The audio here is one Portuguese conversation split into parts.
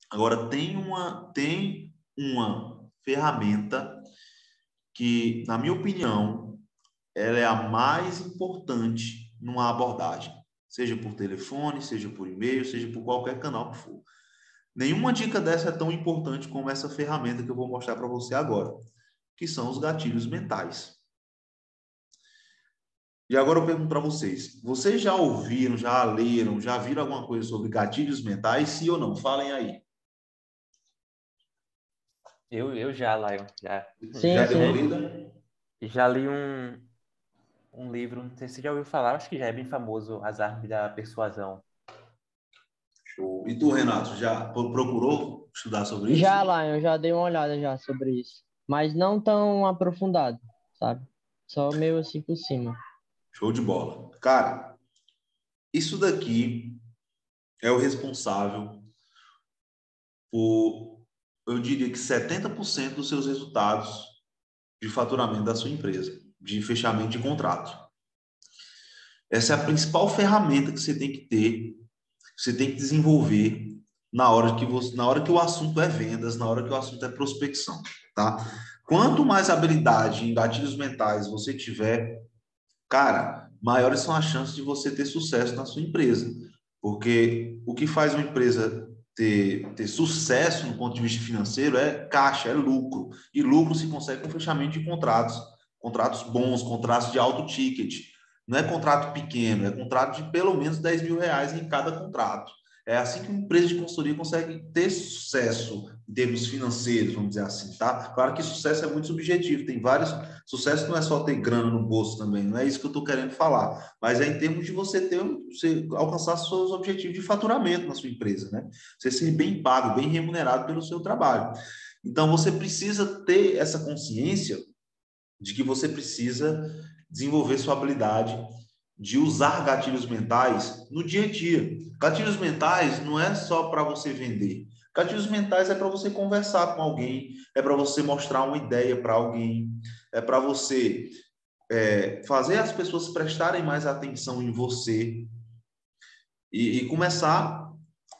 Agora, tem uma ferramenta que, na minha opinião, ela é a mais importante numa abordagem, seja por telefone, seja por e-mail, seja por qualquer canal que for. Nenhuma dica dessa é tão importante como essa ferramenta que eu vou mostrar para você agora, que são os gatilhos mentais. E agora eu pergunto para vocês já ouviram, já leram, já viram alguma coisa sobre gatilhos mentais? Sim ou não? Falem aí. Eu já, Lion, já. Já Sim, deu uma sim. lida? Já li um livro, não sei se você já ouviu falar, acho que já é bem famoso, As Artes da Persuasão. Show. E tu, Renato, já procurou estudar sobre isso? Já lá, eu já dei uma olhada já sobre isso. Mas não tão aprofundado, sabe? Só meio assim por cima. Show de bola. Cara, isso daqui é o responsável por, eu diria que 70% dos seus resultados de faturamento da sua empresa, de fechamento de contrato. Essa é a principal ferramenta que você tem que ter, que você tem que desenvolver na hora que o assunto é vendas, na hora que o assunto é prospecção, tá? Quanto mais habilidade em gatilhos mentais você tiver, cara, maiores são as chances de você ter sucesso na sua empresa. Porque o que faz uma empresa ter sucesso no ponto de vista financeiro é caixa, é lucro. E lucro se consegue com fechamento de contratos. Contratos bons, contratos de alto ticket. Não é contrato pequeno, é contrato de pelo menos R$ 10.000 em cada contrato. É assim que uma empresa de consultoria consegue ter sucesso em termos financeiros, vamos dizer assim, tá? Claro que sucesso é muito subjetivo, tem vários. Sucesso não é só ter grana no bolso também, não é isso que eu estou querendo falar, mas é em termos de você alcançar seus objetivos de faturamento na sua empresa, né? Você ser bem pago, bem remunerado pelo seu trabalho. Então, você precisa ter essa consciência de que você precisa desenvolver sua habilidade de usar gatilhos mentais no dia a dia. Gatilhos mentais não é só para você vender. Gatilhos mentais é para você conversar com alguém, é para você mostrar uma ideia para alguém, é para você fazer as pessoas prestarem mais atenção em você e começar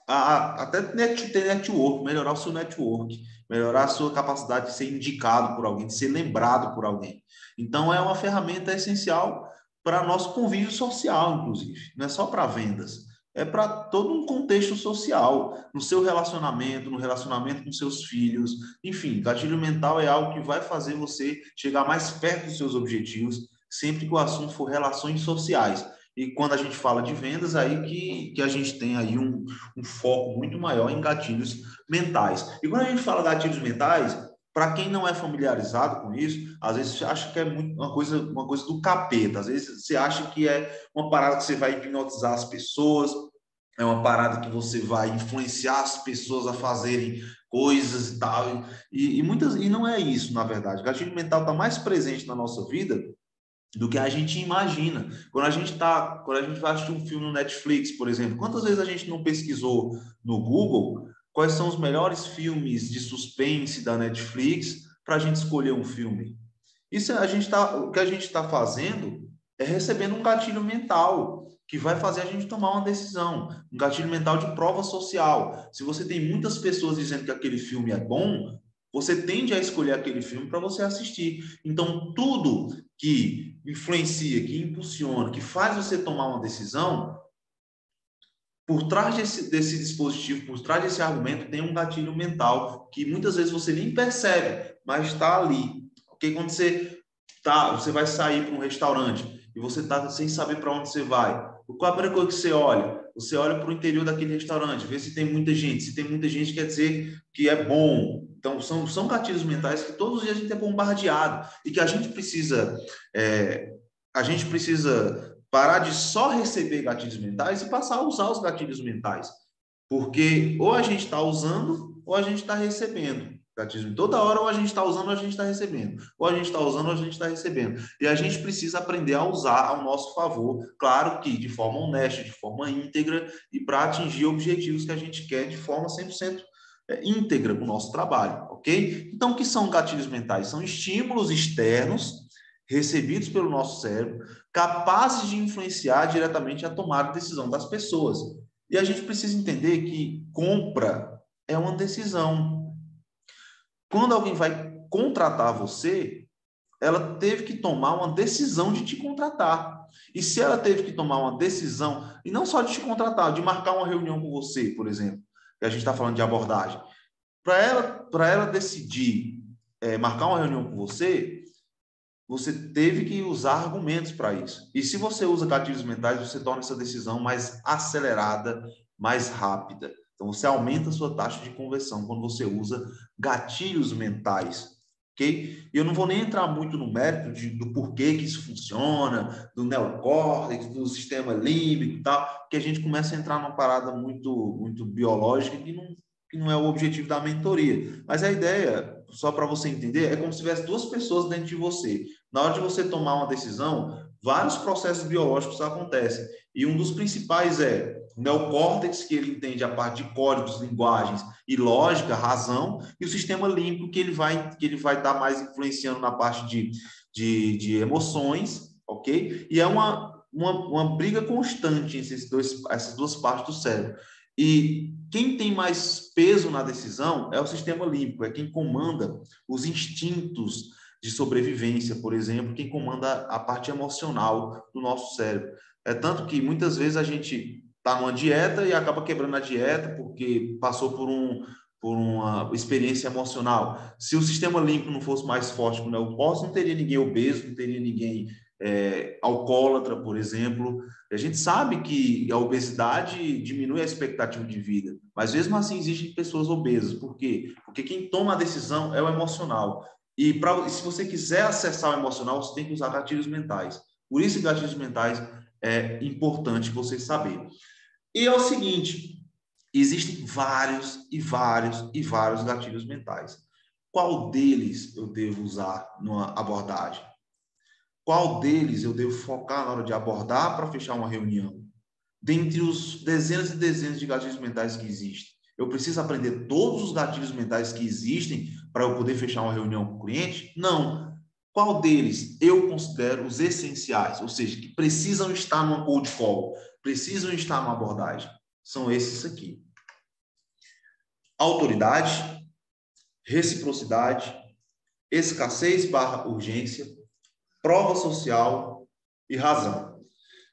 até ter network, melhorar o seu network, melhorar a sua capacidade de ser indicado por alguém, de ser lembrado por alguém. Então, é uma ferramenta essencial para nosso convívio social, inclusive. Não é só para vendas, é para todo um contexto social, no seu relacionamento, no relacionamento com seus filhos. Enfim, gatilho mental é algo que vai fazer você chegar mais perto dos seus objetivos, sempre que o assunto for relações sociais. E quando a gente fala de vendas, aí que a gente tem aí um foco muito maior em gatilhos mentais. E quando a gente fala gatilhos mentais, para quem não é familiarizado com isso, às vezes você acha que é muito uma coisa do capeta. Às vezes você acha que é uma parada que você vai hipnotizar as pessoas, é uma parada que você vai influenciar as pessoas a fazerem coisas e tal. E não é isso, na verdade. O gatilho mental está mais presente na nossa vida do que a gente imagina. Quando a gente vai assistir um filme no Netflix, por exemplo, quantas vezes a gente não pesquisou no Google quais são os melhores filmes de suspense da Netflix para a gente escolher um filme? O que a gente está fazendo é recebendo um gatilho mental que vai fazer a gente tomar uma decisão, um gatilho mental de prova social. Se você tem muitas pessoas dizendo que aquele filme é bom, você tende a escolher aquele filme para você assistir. Então, tudo que influencia, que impulsiona, que faz você tomar uma decisão, por trás desse dispositivo, por trás desse argumento, tem um gatilho mental que muitas vezes você nem percebe, mas está ali. Porque quando você vai sair para um restaurante e você está sem saber para onde você vai, qual a primeira coisa que você olha? Você olha para o interior daquele restaurante, vê se tem muita gente. Se tem muita gente, quer dizer que é bom. Então, são gatilhos mentais que todos os dias a gente é bombardeado e que a gente precisa parar de só receber gatilhos mentais e passar a usar os gatilhos mentais. Porque ou a gente está usando ou a gente está recebendo gatilhos. Toda hora ou a gente está usando ou a gente está recebendo. Ou a gente está usando ou a gente está recebendo. E a gente precisa aprender a usar ao nosso favor, claro que de forma honesta, de forma íntegra e para atingir objetivos que a gente quer de forma 100% íntegra com o nosso trabalho, ok? Então, o que são gatilhos mentais? São estímulos externos recebidos pelo nosso cérebro, capazes de influenciar diretamente a tomada de decisão das pessoas. E a gente precisa entender que compra é uma decisão. Quando alguém vai contratar você, ela teve que tomar uma decisão de te contratar. E se ela teve que tomar uma decisão, e não só de te contratar, de marcar uma reunião com você, por exemplo, que a gente está falando de abordagem, para ela decidir marcar uma reunião com você, você teve que usar argumentos para isso. E se você usa gatilhos mentais, você torna essa decisão mais acelerada, mais rápida. Então, você aumenta a sua taxa de conversão quando você usa gatilhos mentais. Ok? E eu não vou nem entrar muito no mérito do porquê que isso funciona, do neocórtex, do sistema límbico e tal, porque a gente começa a entrar numa parada muito biológica que não é o objetivo da mentoria. Mas a ideia, só para você entender, é como se tivesse duas pessoas dentro de você. Na hora de você tomar uma decisão, vários processos biológicos acontecem. E um dos principais é o neocórtex, que ele entende a parte de códigos, linguagens e lógica, razão, e o sistema límbico, que ele vai estar mais influenciando na parte de emoções, ok? E é uma briga constante entre essas duas partes do cérebro. E quem tem mais peso na decisão é o sistema límbico, é quem comanda os instintos de sobrevivência, por exemplo, quem comanda a parte emocional do nosso cérebro. É tanto que muitas vezes a gente está numa dieta e acaba quebrando a dieta porque passou por uma experiência emocional. Se o sistema límbico não fosse mais forte que o neocórtex, não teria ninguém obeso, não teria ninguém alcoólatra, por exemplo. A gente sabe que a obesidade diminui a expectativa de vida, mas mesmo assim existem pessoas obesas. Por quê? Porque quem toma a decisão é o emocional. E se você quiser acessar o emocional, você tem que usar gatilhos mentais. Por isso, gatilhos mentais é importante você saber. E é o seguinte, existem vários gatilhos mentais. Qual deles eu devo usar numa abordagem? Qual deles eu devo focar na hora de abordar para fechar uma reunião? Dentre os dezenas e dezenas de gatilhos mentais que existem, eu preciso aprender todos os gatilhos mentais que existem para eu poder fechar uma reunião com o cliente? Não. Qual deles eu considero os essenciais, ou seja, que precisam estar numa cold call, precisam estar numa abordagem? São esses aqui. Autoridade, reciprocidade, escassez/urgência, prova social e razão.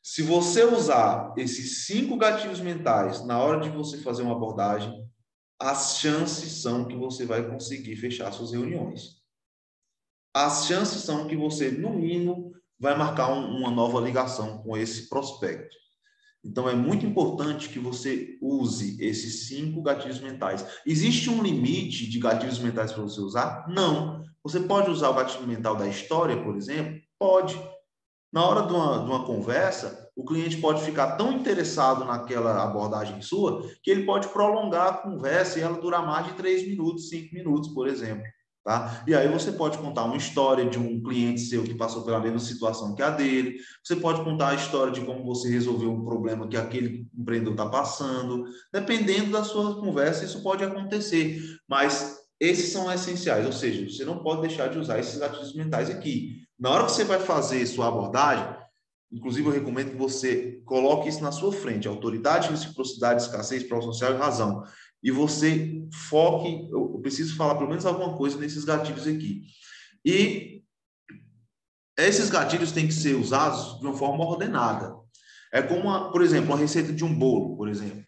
Se você usar esses 5 gatilhos mentais na hora de você fazer uma abordagem, as chances são que você vai conseguir fechar suas reuniões. As chances são que você, no mínimo, vai marcar uma nova ligação com esse prospecto. Então, é muito importante que você use esses 5 gatilhos mentais. Existe um limite de gatilhos mentais para você usar? Não. Você pode usar o gatilho mental da história, por exemplo? Pode. Na hora de uma conversa, o cliente pode ficar tão interessado naquela abordagem sua que ele pode prolongar a conversa e ela durar mais de 3 minutos, 5 minutos, por exemplo. Tá? E aí você pode contar uma história de um cliente seu que passou pela mesma situação que a dele, você pode contar a história de como você resolveu um problema que aquele empreendedor está passando. Dependendo da sua conversa, isso pode acontecer, mas esses são essenciais, ou seja, você não pode deixar de usar esses gatilhos mentais aqui. Na hora que você vai fazer sua abordagem, inclusive eu recomendo que você coloque isso na sua frente: autoridade, reciprocidade, escassez, prova social e razão. E você foque, eu preciso falar pelo menos alguma coisa nesses gatilhos aqui. E esses gatilhos têm que ser usados de uma forma ordenada. É como, por exemplo, uma receita de um bolo, por exemplo.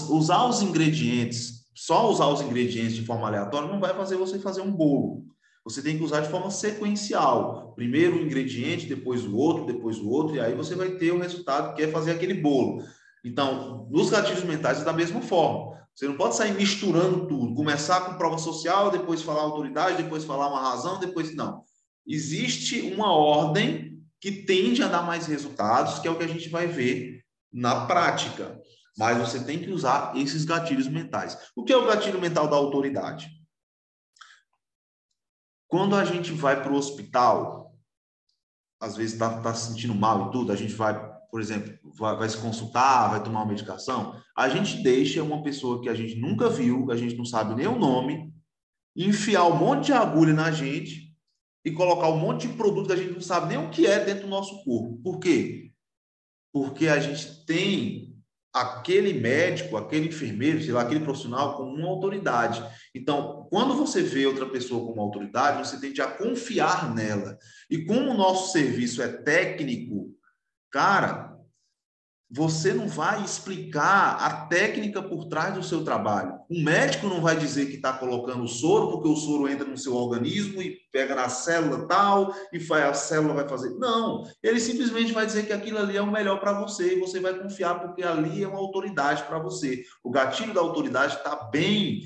Usar os ingredientes, só usar os ingredientes de forma aleatória não vai fazer você fazer um bolo. Você tem que usar de forma sequencial. Primeiro o ingrediente, depois o outro, e aí você vai ter o resultado que é fazer aquele bolo. Então, nos gatilhos mentais é da mesma forma. Você não pode sair misturando tudo. Começar com prova social, depois falar autoridade, depois falar uma razão, depois... Não. Existe uma ordem que tende a dar mais resultados, que é o que a gente vai ver na prática. Mas você tem que usar esses gatilhos mentais. O que é o gatilho mental da autoridade? Quando a gente vai para o hospital, às vezes está se sentindo mal e tudo, a gente vai, por exemplo, vai se consultar, vai tomar uma medicação, a gente deixa uma pessoa que a gente nunca viu, a gente não sabe nem o nome, enfiar um monte de agulha na gente e colocar um monte de produto que a gente não sabe nem o que é dentro do nosso corpo. Por quê? Porque a gente tem aquele médico, aquele enfermeiro, sei lá, aquele profissional como uma autoridade. Então, quando você vê outra pessoa como autoridade, você tende a confiar nela. E como o nosso serviço é técnico, cara, você não vai explicar a técnica por trás do seu trabalho. O médico não vai dizer que está colocando o soro, porque o soro entra no seu organismo e pega na célula tal, e a célula vai fazer. Não, ele simplesmente vai dizer que aquilo ali é o melhor para você, e você vai confiar, porque ali é uma autoridade para você. O gatilho da autoridade tá bem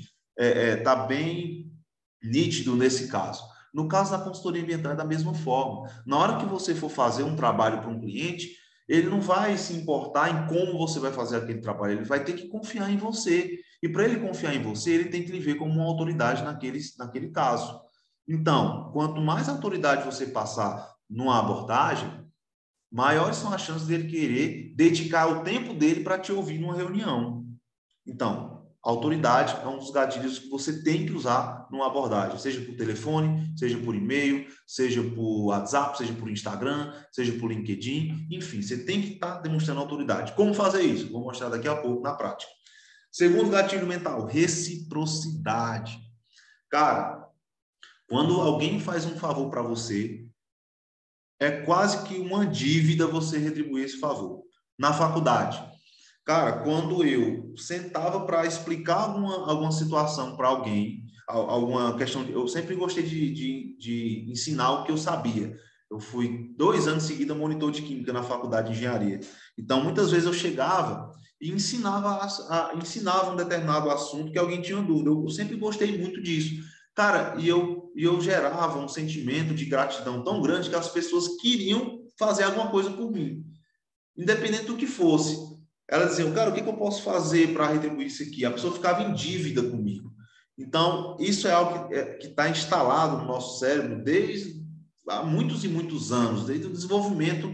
nítido nesse caso. No caso da consultoria ambiental, é da mesma forma. Na hora que você for fazer um trabalho para um cliente, ele não vai se importar em como você vai fazer aquele trabalho, ele vai ter que confiar em você. E para ele confiar em você, ele tem que lhe ver como uma autoridade naquele caso. Então, quanto mais autoridade você passar numa abordagem, maiores são as chances dele querer dedicar o tempo dele para te ouvir numa reunião. Então, autoridade é um dos gatilhos que você tem que usar numa abordagem, seja por telefone, seja por e-mail, seja por WhatsApp, seja por Instagram, seja por LinkedIn, enfim, você tem que estar demonstrando autoridade. Como fazer isso? Vou mostrar daqui a pouco na prática. Segundo gatilho mental, reciprocidade. Cara, quando alguém faz um favor para você, é quase que uma dívida você retribuir esse favor. Na faculdade, cara, quando eu sentava para explicar alguma situação para alguém, alguma questão, eu sempre gostei de ensinar o que eu sabia. Eu fui 2 anos seguidos monitor de química na faculdade de engenharia. Então, muitas vezes eu chegava e ensinava um determinado assunto que alguém tinha dúvida. Eu sempre gostei muito disso. Cara, e eu gerava um sentimento de gratidão tão grande que as pessoas queriam fazer alguma coisa por mim, independente do que fosse. Elas diziam, cara, o que eu posso fazer para retribuir isso aqui? A pessoa ficava em dívida comigo. Então, isso é algo que está instalado no nosso cérebro desde há muitos e muitos anos, desde o desenvolvimento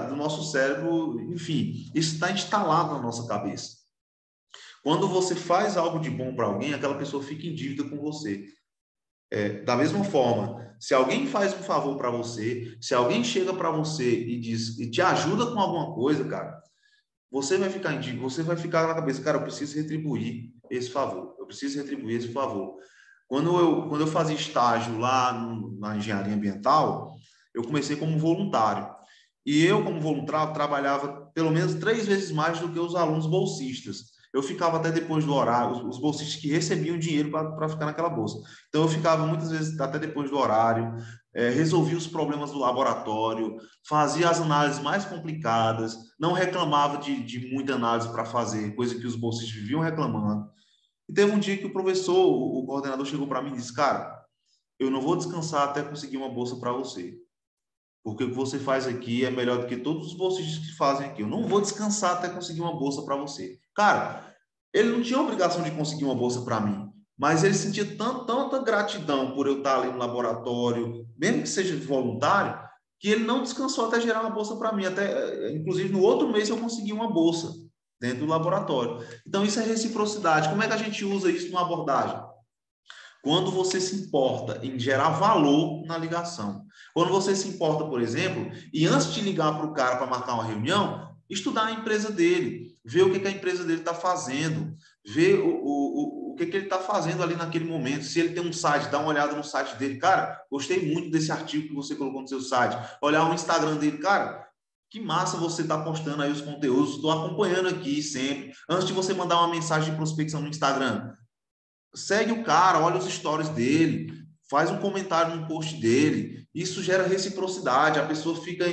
do nosso cérebro, enfim, isso está instalado na nossa cabeça. Quando você faz algo de bom para alguém, aquela pessoa fica em dívida com você. Da mesma forma, se alguém faz um favor para você, se alguém chega para você e te ajuda com alguma coisa, cara, você vai ficar em dívida, você vai ficar na cabeça, cara, eu preciso retribuir esse favor, eu preciso retribuir esse favor. Quando eu fazia estágio lá na engenharia ambiental, eu comecei como voluntário. E eu, como voluntário, trabalhava pelo menos 3 vezes mais do que os alunos bolsistas. Eu ficava até depois do horário, os bolsistas que recebiam dinheiro para ficar naquela bolsa. Então, eu ficava muitas vezes até depois do horário, resolvia os problemas do laboratório, fazia as análises mais complicadas, não reclamava de muita análise para fazer, coisa que os bolsistas viviam reclamando. E teve um dia que o professor, o coordenador, chegou para mim e disse, cara, eu não vou descansar até conseguir uma bolsa para você. Porque o que você faz aqui é melhor do que todos os bolsistas que fazem aqui. Eu não vou descansar até conseguir uma bolsa para você. Cara, ele não tinha obrigação de conseguir uma bolsa para mim, mas ele sentia tanta gratidão por eu estar ali no laboratório, mesmo que seja voluntário, que ele não descansou até gerar uma bolsa para mim. Até, inclusive, no outro mês eu consegui uma bolsa dentro do laboratório. Então, isso é reciprocidade. Como é que a gente usa isso numa abordagem? Quando você se importa em gerar valor na ligação. Quando você se importa, por exemplo, e antes de ligar para o cara para marcar uma reunião, estudar a empresa dele, ver o que a empresa dele está fazendo, ver o que ele está fazendo ali naquele momento. Se ele tem um site, dá uma olhada no site dele. Cara, gostei muito desse artigo que você colocou no seu site. Olhar o Instagram dele. Cara, que massa você está postando aí os conteúdos. Estou acompanhando aqui sempre. Antes de você mandar uma mensagem de prospecção no Instagram, segue o cara, olha os stories dele, faz um comentário no post dele. Isso gera reciprocidade, a pessoa fica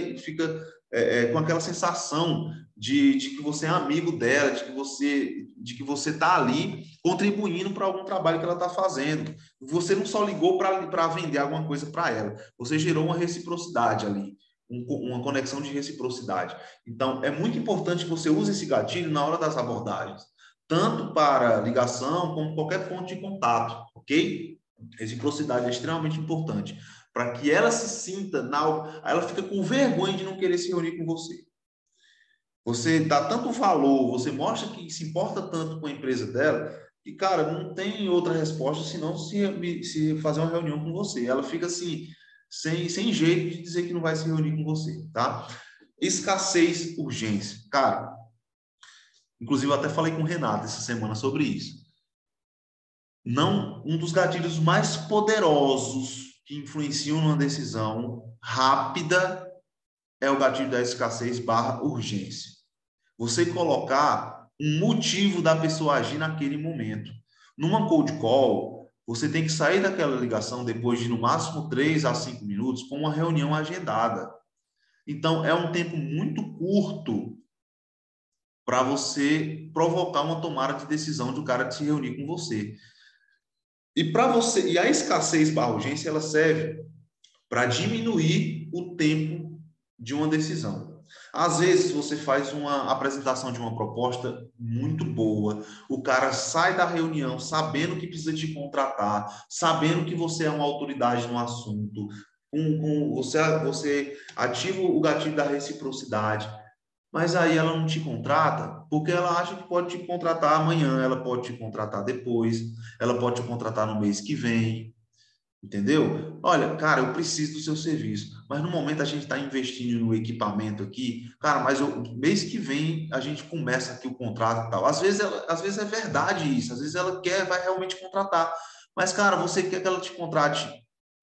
com aquela sensação de que você é amigo dela, de que você está ali contribuindo para algum trabalho que ela está fazendo. Você não só ligou para vender alguma coisa para ela, você gerou uma reciprocidade ali, uma conexão de reciprocidade. Então, é muito importante que você use esse gatilho na hora das abordagens, tanto para ligação como qualquer ponto de contato, ok? Reciprocidade é extremamente importante para que ela se sinta, ela fica com vergonha de não querer se reunir com você. Você dá tanto valor, você mostra que se importa tanto com a empresa dela, que, cara, não tem outra resposta senão se fazer uma reunião com você. Ela fica assim, sem jeito de dizer que não vai se reunir com você, tá? Escassez, urgência. Cara, Inclusive, eu até falei com o Renato essa semana sobre isso. Não, um dos gatilhos mais poderosos que influenciam numa decisão rápida é o gatilho da escassez / urgência. Você colocar um motivo da pessoa agir naquele momento. Numa cold call, você tem que sair daquela ligação depois de, no máximo, 3 a 5 minutos com uma reunião agendada. Então, é um tempo muito curto para você provocar uma tomada de decisão de o cara se reunir com você. E a escassez / urgência, ela serve para diminuir o tempo de uma decisão. Às vezes você faz uma apresentação de uma proposta muito boa, o cara sai da reunião sabendo que precisa te contratar, sabendo que você é uma autoridade no assunto, você ativa o gatilho da reciprocidade, mas aí ela não te contrata porque ela acha que pode te contratar amanhã, ela pode te contratar depois, ela pode te contratar no mês que vem. Entendeu? Olha, cara, eu preciso do seu serviço, mas no momento a gente está investindo no equipamento aqui, cara, mas mês que vem a gente começa aqui o contrato e tal. Às vezes é verdade isso, às vezes ela vai realmente contratar, mas, cara, você quer que ela te contrate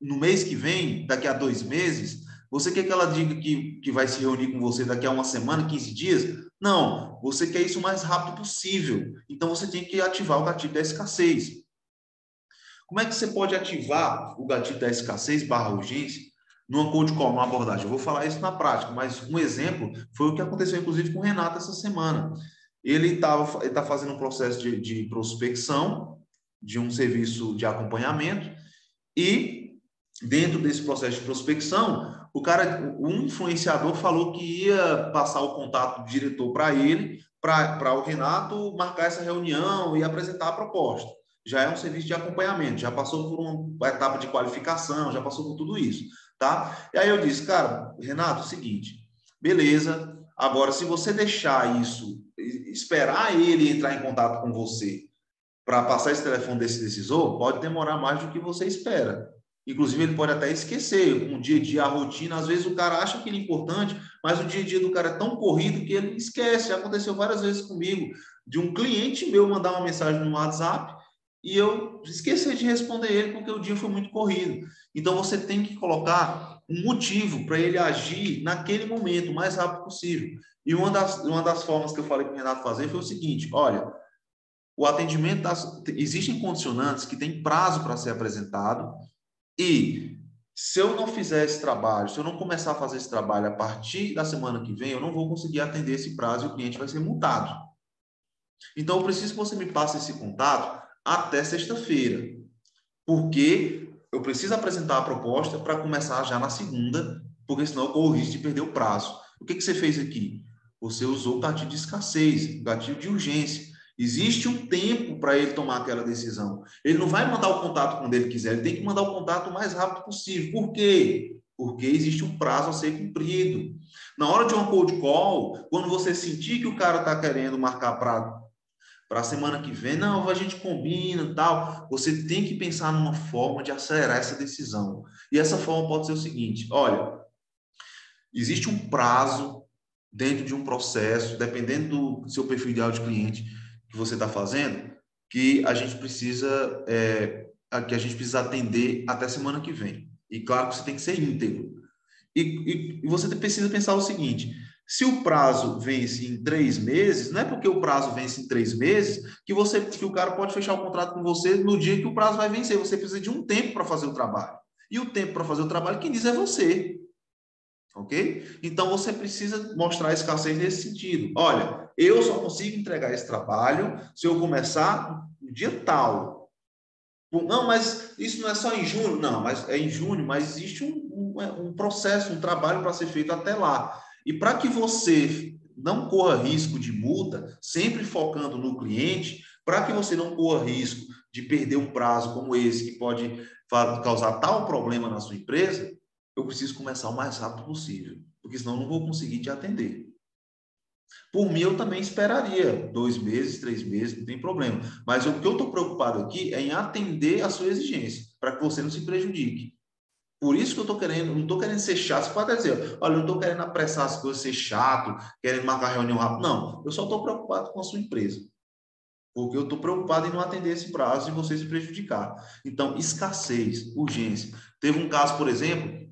no mês que vem, daqui a 2 meses? Você quer que ela diga que vai se reunir com você daqui a uma semana, 15 dias? Não, você quer isso o mais rápido possível. Então você tem que ativar o gatilho da escassez. Como é que você pode ativar o gatilho da escassez / urgência numa cold call, numa abordagem? Eu vou falar isso na prática, mas um exemplo foi o que aconteceu, inclusive, com o Renato essa semana. Ele tá fazendo um processo de prospecção de um serviço de acompanhamento e, dentro desse processo de prospecção, um influenciador falou que ia passar o contato do diretor para ele, para o Renato marcar essa reunião e apresentar a proposta. Já é um serviço de acompanhamento, já passou por uma etapa de qualificação, já passou por tudo isso, tá? E aí eu disse, cara, Renato, é o seguinte, beleza, agora se você deixar isso, esperar ele entrar em contato com você para passar esse telefone desse decisor, pode demorar mais do que você espera. Inclusive, ele pode até esquecer um dia a dia, a rotina. Às vezes o cara acha que ele é importante, mas o dia a dia do cara é tão corrido que ele esquece. Já aconteceu várias vezes comigo, de um cliente meu mandar uma mensagem no WhatsApp e eu esqueci de responder ele porque o dia foi muito corrido. Então, você tem que colocar um motivo para ele agir naquele momento, o mais rápido possível. E uma das formas que eu falei para o Renato fazer foi o seguinte, olha, o atendimento existem condicionantes que têm prazo para ser apresentado e se eu não fizer esse trabalho, se eu não começar a fazer esse trabalho a partir da semana que vem, eu não vou conseguir atender esse prazo e o cliente vai ser multado. Então, eu preciso que você me passe esse contato até sexta-feira, porque eu preciso apresentar a proposta para começar já na segunda, porque senão eu corro o risco de perder o prazo. O que você fez aqui? Você usou o gatilho de escassez, o gatilho de urgência. Existe um tempo para ele tomar aquela decisão. Ele não vai mandar o contato quando ele quiser, ele tem que mandar o contato o mais rápido possível. Por quê? Porque existe um prazo a ser cumprido. Na hora de uma cold call, quando você sentir que o cara está querendo marcar para a semana que vem, não, a gente combina e tal. Você tem que pensar numa forma de acelerar essa decisão. E essa forma pode ser o seguinte, olha, existe um prazo dentro de um processo, dependendo do seu perfil ideal de cliente que você está fazendo, que a gente precisa atender até semana que vem. E claro que você tem que ser íntegro. E você precisa pensar o seguinte, se o prazo vence em 3 meses, não é porque o prazo vence em 3 meses que o cara pode fechar o contrato com você no dia que o prazo vai vencer. Você precisa de um tempo para fazer o trabalho. E o tempo para fazer o trabalho, quem diz é você. Ok? Então, você precisa mostrar a escassez nesse sentido. Olha, eu só consigo entregar esse trabalho se eu começar no dia tal. Não, mas isso não é só em junho. Não, mas é em junho, mas existe um processo, um trabalho para ser feito até lá. E para que você não corra risco de multa, sempre focando no cliente, para que você não corra risco de perder um prazo como esse, que pode causar tal problema na sua empresa, eu preciso começar o mais rápido possível, porque senão eu não vou conseguir te atender. Por mim, eu também esperaria 2 meses, 3 meses, não tem problema. Mas o que eu estou preocupado aqui é em atender a sua exigência, para que você não se prejudique. Por isso que eu tô querendo, não tô querendo ser chato. Você pode até dizer, olha, eu não tô querendo apressar as coisas, ser chato, querendo marcar reunião rápido. Não, eu só estou preocupado com a sua empresa. Porque eu estou preocupado em não atender esse prazo e você se prejudicar. Então, escassez, urgência. Teve um caso, por exemplo,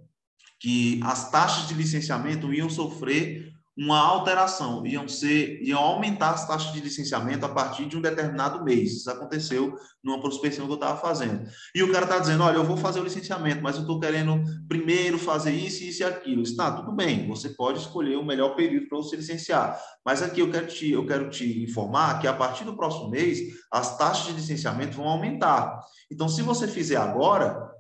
que as taxas de licenciamento iam sofrer uma alteração, iam aumentar as taxas de licenciamento a partir de um determinado mês. Isso aconteceu numa prospecção que eu estava fazendo. E o cara está dizendo, olha, eu vou fazer o licenciamento, mas eu estou querendo primeiro fazer isso, isso e aquilo. Está, tudo bem, você pode escolher o melhor período para você licenciar. Mas aqui eu quero te informar que a partir do próximo mês, as taxas de licenciamento vão aumentar. Então, se você fizer agora,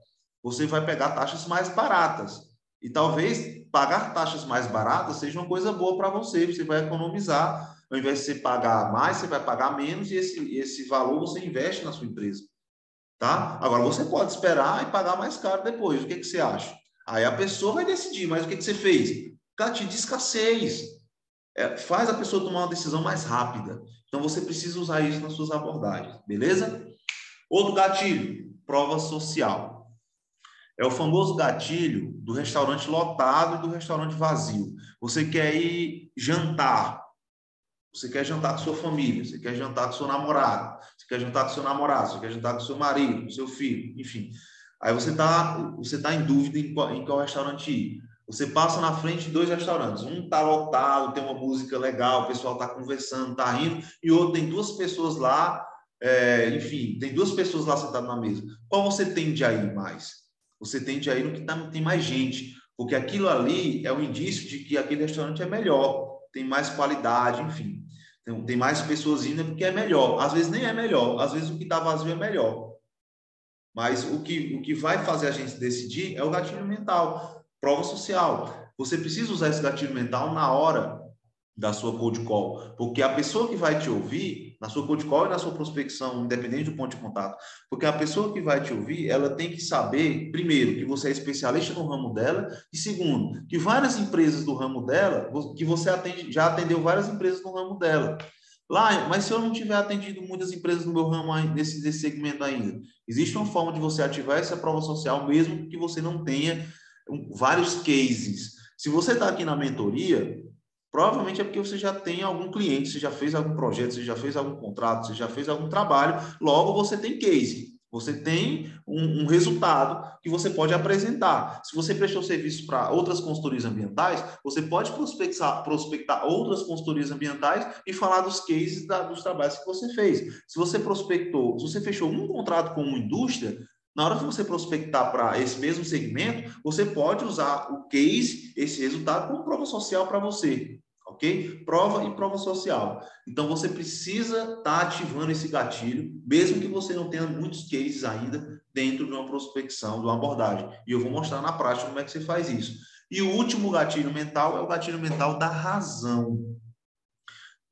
você vai pegar taxas mais baratas. E talvez pagar taxas mais baratas seja uma coisa boa para você. Você vai economizar. Ao invés de você pagar mais, você vai pagar menos e esse valor você investe na sua empresa. Tá? Agora, você pode esperar e pagar mais caro depois. O que você acha? Aí a pessoa vai decidir, mas o que você fez? Gatilho de escassez. Faz a pessoa tomar uma decisão mais rápida. Então, você precisa usar isso nas suas abordagens. Beleza? Outro gatilho, prova social. É o famoso gatilho do restaurante lotado e do restaurante vazio. Você quer ir jantar. Você quer jantar com sua família. Você quer jantar com seu namorado. Você quer jantar com seu namorado. Você quer jantar com seu marido, com seu filho. Enfim. Aí você tá em dúvida em qual restaurante ir. Você passa na frente de 2 restaurantes. Um está lotado, tem uma música legal, o pessoal está conversando, está rindo. E outro tem 2 pessoas lá. Enfim, tem 2 pessoas lá sentadas na mesa. Qual você tende a ir mais? Você tende a ir no que tem mais gente, porque aquilo ali é um indício de que aquele restaurante é melhor, tem mais qualidade, enfim. Tem mais pessoas indo porque é melhor. Às vezes nem é melhor, às vezes o que está vazio é melhor. Mas o que vai fazer a gente decidir é o gatilho mental, prova social. Você precisa usar esse gatilho mental na hora da sua cold call, porque a pessoa que vai te ouvir, na sua cold call e na sua prospecção, independente do ponto de contato, porque a pessoa que vai te ouvir, ela tem que saber, primeiro, que você é especialista no ramo dela, e segundo, que várias empresas do ramo dela, que você já atendeu várias empresas no ramo dela. Lá, mas se eu não tiver atendido muitas empresas no meu ramo desse segmento ainda, existe uma forma de você ativar essa prova social, mesmo que você não tenha vários cases. Se você está aqui na mentoria, provavelmente é porque você já tem algum cliente, você já fez algum projeto, você já fez algum contrato, você já fez algum trabalho, logo você tem case, você tem um resultado que você pode apresentar. Se você prestou serviço para outras consultorias ambientais, você pode prospectar outras consultorias ambientais e falar dos cases dos trabalhos que você fez. Se você fechou um contrato com uma indústria, na hora que você prospectar para esse mesmo segmento, você pode usar o case, esse resultado, como prova social para você, ok? Prova e prova social. Então, você precisa estar ativando esse gatilho, mesmo que você não tenha muitos cases ainda dentro de uma prospecção, de uma abordagem. E eu vou mostrar na prática como é que você faz isso. E o último gatilho mental é o gatilho mental da razão.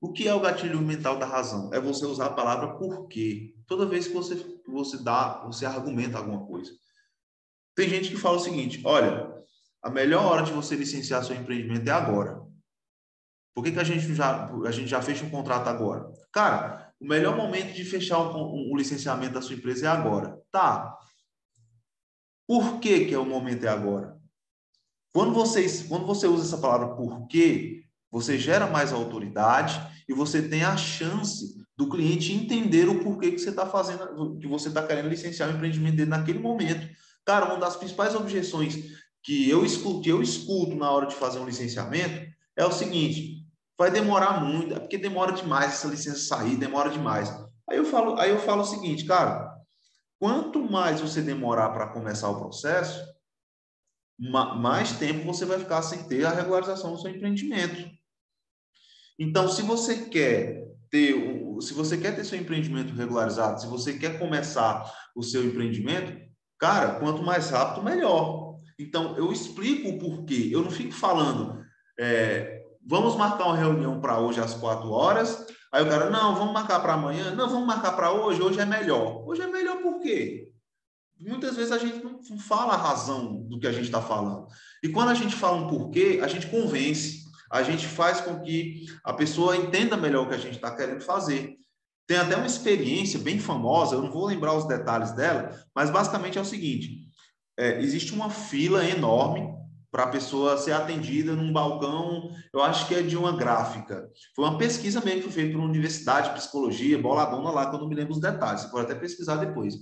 O que é o gatilho mental da razão? É você usar a palavra porquê. Toda vez que você argumenta alguma coisa. Tem gente que fala o seguinte, olha, a melhor hora de você licenciar seu empreendimento é agora. Por que a gente já fecha um contrato agora? Cara, o melhor momento de fechar um licenciamento da sua empresa é agora. Tá. Por que o momento é agora? Quando você usa essa palavra porquê, você gera mais autoridade e você tem a chance do cliente entender o porquê que você está fazendo, que você está querendo licenciar o empreendimento dele naquele momento. Cara, uma das principais objeções que eu escuto na hora de fazer um licenciamento é o seguinte: vai demorar muito, é porque demora demais essa licença sair, demora demais. Aí eu falo o seguinte, cara, quanto mais você demorar para começar o processo, mais tempo você vai ficar sem ter a regularização do seu empreendimento. Então, se você quer ter seu empreendimento regularizado, se você quer começar o seu empreendimento, cara, quanto mais rápido, melhor. Então, eu explico o porquê. Eu não fico falando, vamos marcar uma reunião para hoje às 4 horas. Aí o cara, não, vamos marcar para amanhã. Não, vamos marcar para hoje. Hoje é melhor. Hoje é melhor por quê? Muitas vezes a gente não fala a razão do que a gente está falando. E quando a gente fala um porquê, a gente convence, a gente faz com que a pessoa entenda melhor o que a gente está querendo fazer. Tem até uma experiência bem famosa, eu não vou lembrar os detalhes dela, mas basicamente é o seguinte: existe uma fila enorme para a pessoa ser atendida num balcão, eu acho que é de uma gráfica. Foi uma pesquisa mesmo que foi feita por uma universidade de psicologia, boladona lá, que eu não me lembro os detalhes, você pode até pesquisar depois.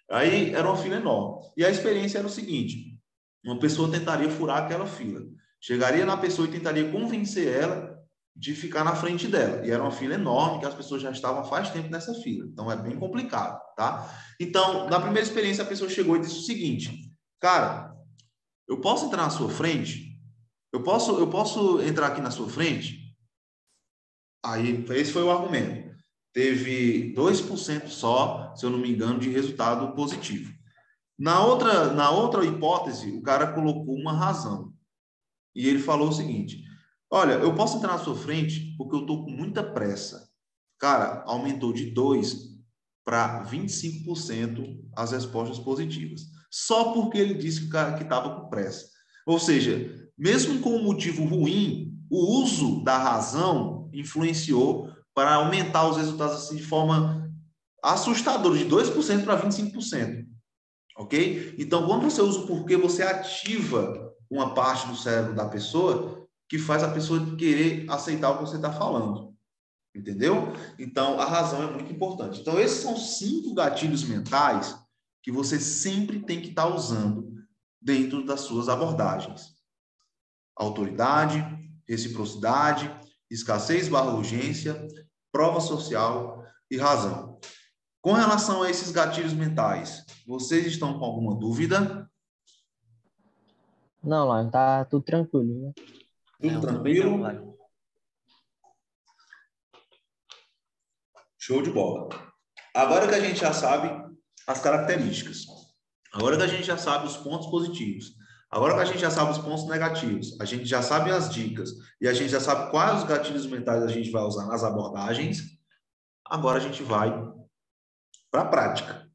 Aí era uma fila enorme. E a experiência era o seguinte, uma pessoa tentaria furar aquela fila, chegaria na pessoa e tentaria convencer ela de ficar na frente dela. E era uma fila enorme, que as pessoas já estavam faz tempo nessa fila. Então, é bem complicado, tá? Então, na primeira experiência, a pessoa chegou e disse o seguinte, cara, eu posso entrar na sua frente? Eu posso entrar aqui na sua frente? Aí, esse foi o argumento. Teve 2% só, se eu não me engano, de resultado positivo. Na outra hipótese, o cara colocou uma razão. E ele falou o seguinte, olha, eu posso entrar na sua frente porque eu estou com muita pressa. Cara, aumentou de 2 para 25% as respostas positivas. Só porque ele disse que o cara que estava com pressa. Ou seja, mesmo com um motivo ruim, o uso da razão influenciou para aumentar os resultados assim de forma assustadora, de 2% para 25%. Ok? Então, quando você usa o porquê, você ativa uma parte do cérebro da pessoa que faz a pessoa querer aceitar o que você está falando. Entendeu? Então, a razão é muito importante. Então, esses são 5 gatilhos mentais que você sempre tem que estar usando dentro das suas abordagens. Autoridade, reciprocidade, escassez/urgência, prova social e razão. Com relação a esses gatilhos mentais, vocês estão com alguma dúvida? Não, Lion, tá tudo tranquilo, né? Tudo Não, também não, tranquilo? Lion. Show de bola. Agora que a gente já sabe as características, agora que a gente já sabe os pontos positivos, agora que a gente já sabe os pontos negativos, a gente já sabe as dicas e a gente já sabe quais os gatilhos mentais a gente vai usar nas abordagens, agora a gente vai para a prática.